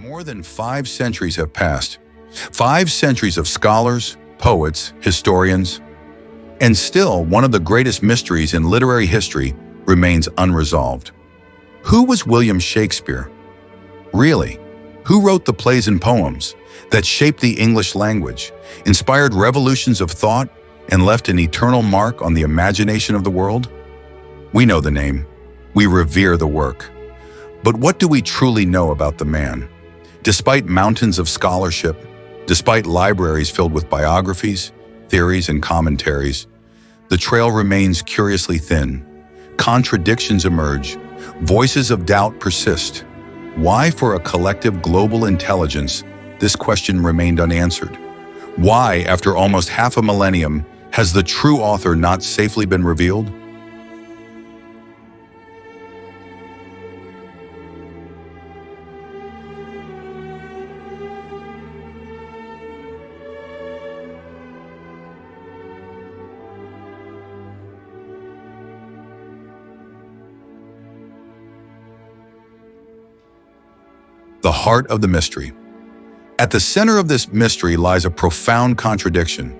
More than 5 centuries have passed. 5 centuries of scholars, poets, historians, and still one of the greatest mysteries in literary history remains unresolved. Who was William Shakespeare? Really? Who wrote the plays and poems that shaped the English language, inspired revolutions of thought, and left an eternal mark on the imagination of the world? We know the name. We revere the work. But what do we truly know about the man? Despite mountains of scholarship, despite libraries filled with biographies, theories, and commentaries, the trail remains curiously thin. Contradictions emerge. Voices of doubt persist. Why, for a collective global intelligence, this question remained unanswered? Why, after almost half a millennium, has the true author not safely been revealed? The heart of the mystery. At the center of this mystery lies a profound contradiction,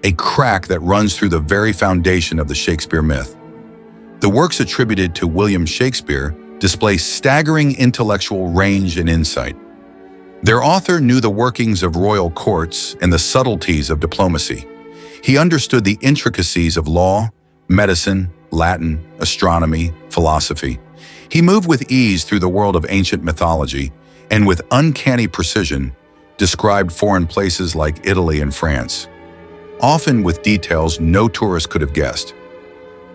a crack that runs through the very foundation of the Shakespeare myth. The works attributed to William Shakespeare display staggering intellectual range and insight. Their author knew the workings of royal courts and the subtleties of diplomacy. He understood the intricacies of law, medicine, Latin, astronomy, philosophy. He moved with ease through the world of ancient mythology, and with uncanny precision, described foreign places like Italy and France, often with details no tourist could have guessed.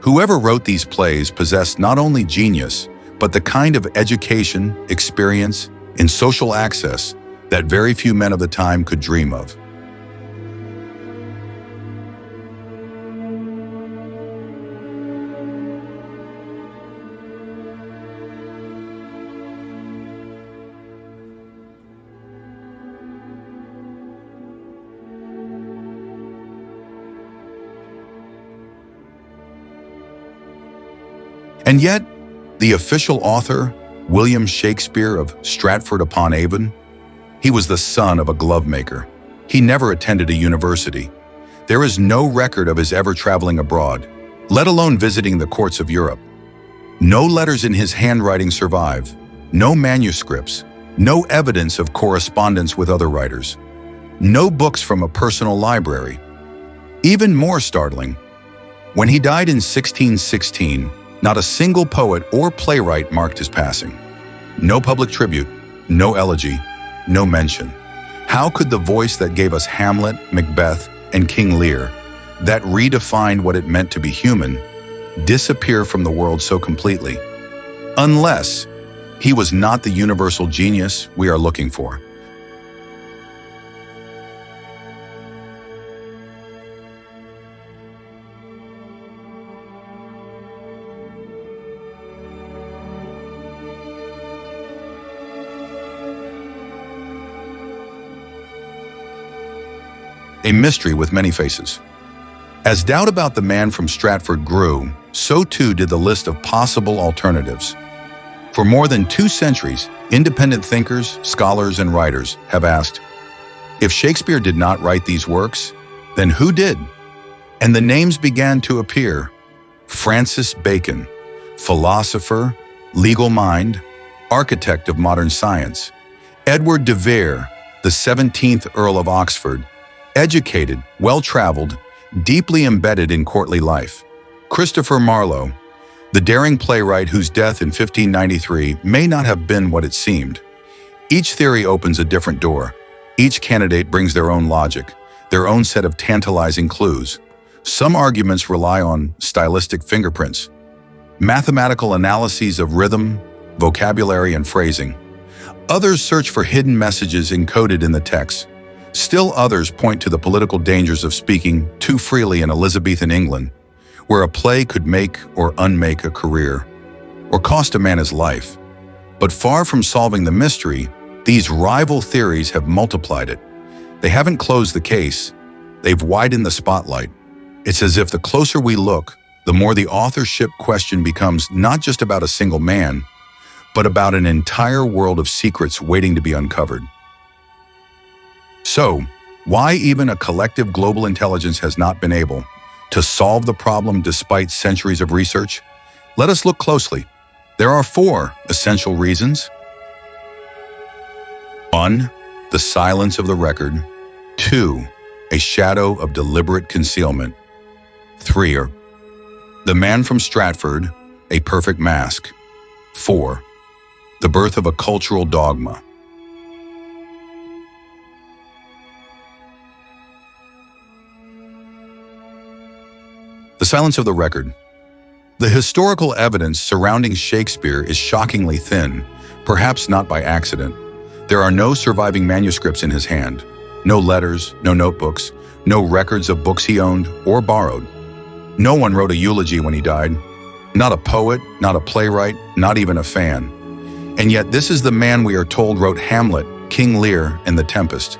Whoever wrote these plays possessed not only genius, but the kind of education, experience, and social access that very few men of the time could dream of. And yet, the official author, William Shakespeare of Stratford-upon-Avon, he was the son of a glove maker. He never attended a university. There is no record of his ever traveling abroad, let alone visiting the courts of Europe. No letters in his handwriting survive, no manuscripts, no evidence of correspondence with other writers, no books from a personal library. Even more startling, when he died in 1616, not a single poet or playwright marked his passing. No public tribute, no elegy, no mention. How could the voice that gave us Hamlet, Macbeth, and King Lear, that redefined what it meant to be human, disappear from the world so completely? Unless he was not the universal genius we are looking for. A mystery with many faces. As doubt about the man from Stratford grew, so too did the list of possible alternatives. For more than 2 centuries, independent thinkers, scholars, and writers have asked, if Shakespeare did not write these works, then who did? And the names began to appear. Francis Bacon, philosopher, legal mind, architect of modern science. Edward de Vere, the 17th Earl of Oxford, educated, well-traveled, deeply embedded in courtly life. Christopher Marlowe, the daring playwright whose death in 1593 may not have been what it seemed. Each theory opens a different door. Each candidate brings their own logic, their own set of tantalizing clues. Some arguments rely on stylistic fingerprints, mathematical analyses of rhythm, vocabulary, and phrasing. Others search for hidden messages encoded in the text. Still others point to the political dangers of speaking too freely in Elizabethan England, where a play could make or unmake a career, or cost a man his life. But far from solving the mystery, these rival theories have multiplied it. They haven't closed the case, they've widened the spotlight. It's as if the closer we look, the more the authorship question becomes not just about a single man, but about an entire world of secrets waiting to be uncovered. So, why even a collective global intelligence has not been able to solve the problem despite centuries of research? Let us look closely. There are 4 essential reasons. 1. The silence of the record. 2. A shadow of deliberate concealment. 3. The man from Stratford, a perfect mask. 4. The birth of a cultural dogma. The silence of the record. The historical evidence surrounding Shakespeare is shockingly thin, perhaps not by accident. There are no surviving manuscripts in his hand, no letters, no notebooks, no records of books he owned or borrowed. No one wrote a eulogy when he died. Not a poet, not a playwright, not even a fan. And yet this is the man we are told wrote Hamlet, King Lear, and The Tempest.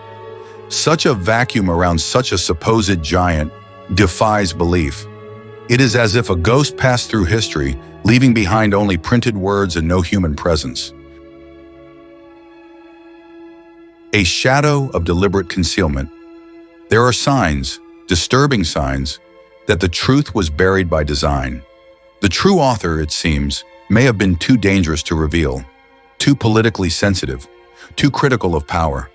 Such a vacuum around such a supposed giant defies belief. It is as if a ghost passed through history, leaving behind only printed words and no human presence. A shadow of deliberate concealment. There are signs, disturbing signs, that the truth was buried by design. The true author, it seems, may have been too dangerous to reveal, too politically sensitive, too critical of power.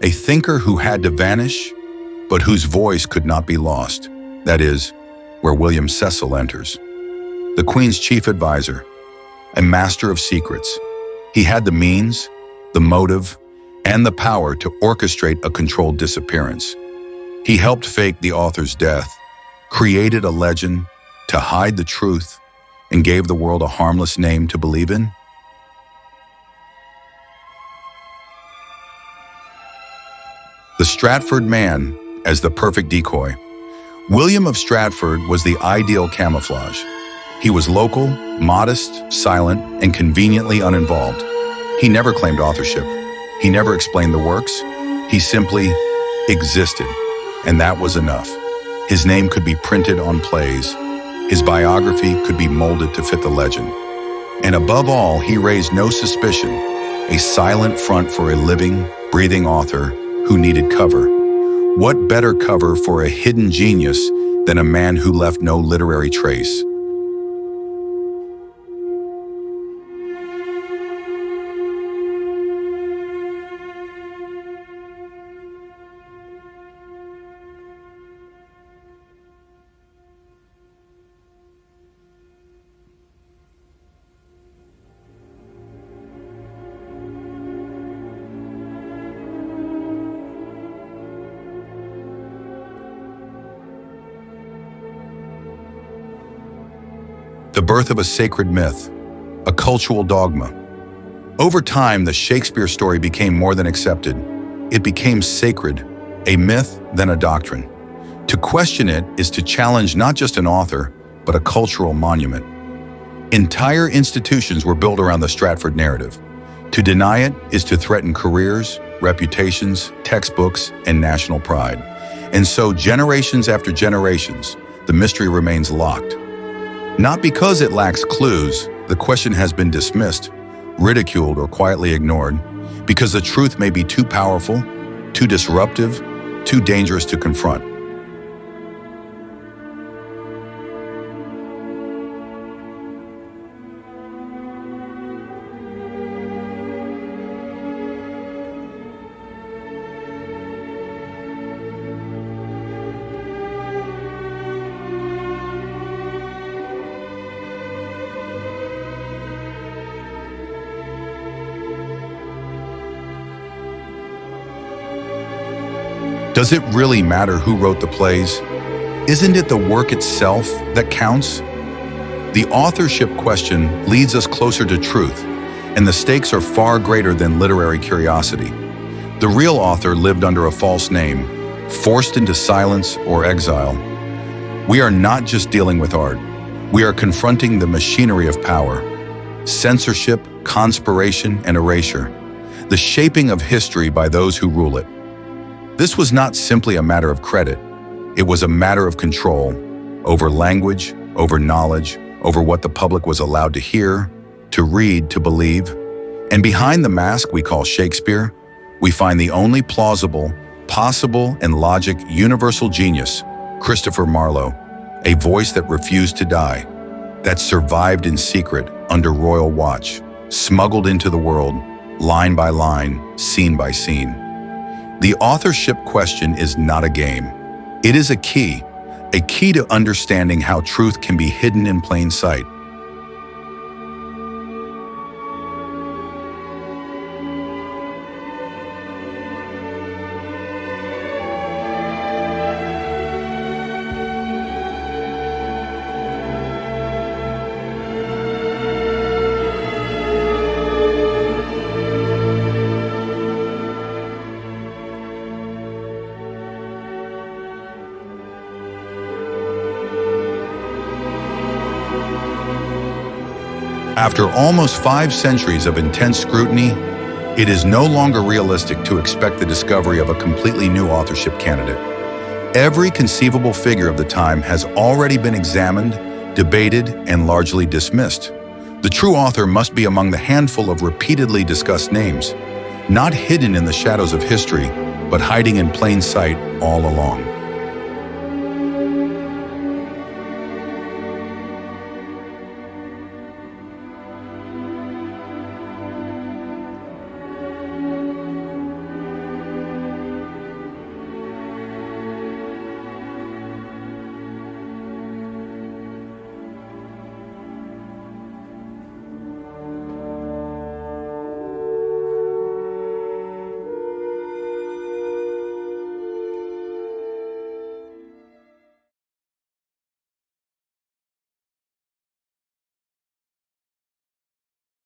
A thinker who had to vanish, but whose voice could not be lost. That is, where William Cecil enters. The Queen's chief advisor, a master of secrets. He had the means, the motive, and the power to orchestrate a controlled disappearance. He helped fake the author's death, created a legend to hide the truth, and gave the world a harmless name to believe in. The Stratford man as the perfect decoy. William of Stratford was the ideal camouflage. He was local, modest, silent, and conveniently uninvolved. He never claimed authorship. He never explained the works. He simply existed, and that was enough. His name could be printed on plays. His biography could be molded to fit the legend. And above all, he raised no suspicion, a silent front for a living, breathing author who needed cover. What better cover for a hidden genius than a man who left no literary trace? The birth of a sacred myth, a cultural dogma. Over time, the Shakespeare story became more than accepted. It became sacred, a myth, then a doctrine. To question it is to challenge not just an author, but a cultural monument. Entire institutions were built around the Stratford narrative. To deny it is to threaten careers, reputations, textbooks, and national pride. And so, generations after generations, the mystery remains locked. Not because it lacks clues, the question has been dismissed, ridiculed, or quietly ignored, because the truth may be too powerful, too disruptive, too dangerous to confront. Does it really matter who wrote the plays? Isn't it the work itself that counts? The authorship question leads us closer to truth, and the stakes are far greater than literary curiosity. The real author lived under a false name, forced into silence or exile. We are not just dealing with art. We are confronting the machinery of power, censorship, conspiration, and erasure, the shaping of history by those who rule it. This was not simply a matter of credit. It was a matter of control over language, over knowledge, over what the public was allowed to hear, to read, to believe. And behind the mask we call Shakespeare, we find the only plausible, possible, and logic universal genius, Christopher Marlowe, a voice that refused to die, that survived in secret under royal watch, smuggled into the world, line by line, scene by scene. The authorship question is not a game. It is a key to understanding how truth can be hidden in plain sight. After almost 5 centuries of intense scrutiny, it is no longer realistic to expect the discovery of a completely new authorship candidate. Every conceivable figure of the time has already been examined, debated, and largely dismissed. The true author must be among the handful of repeatedly discussed names, not hidden in the shadows of history, but hiding in plain sight all along.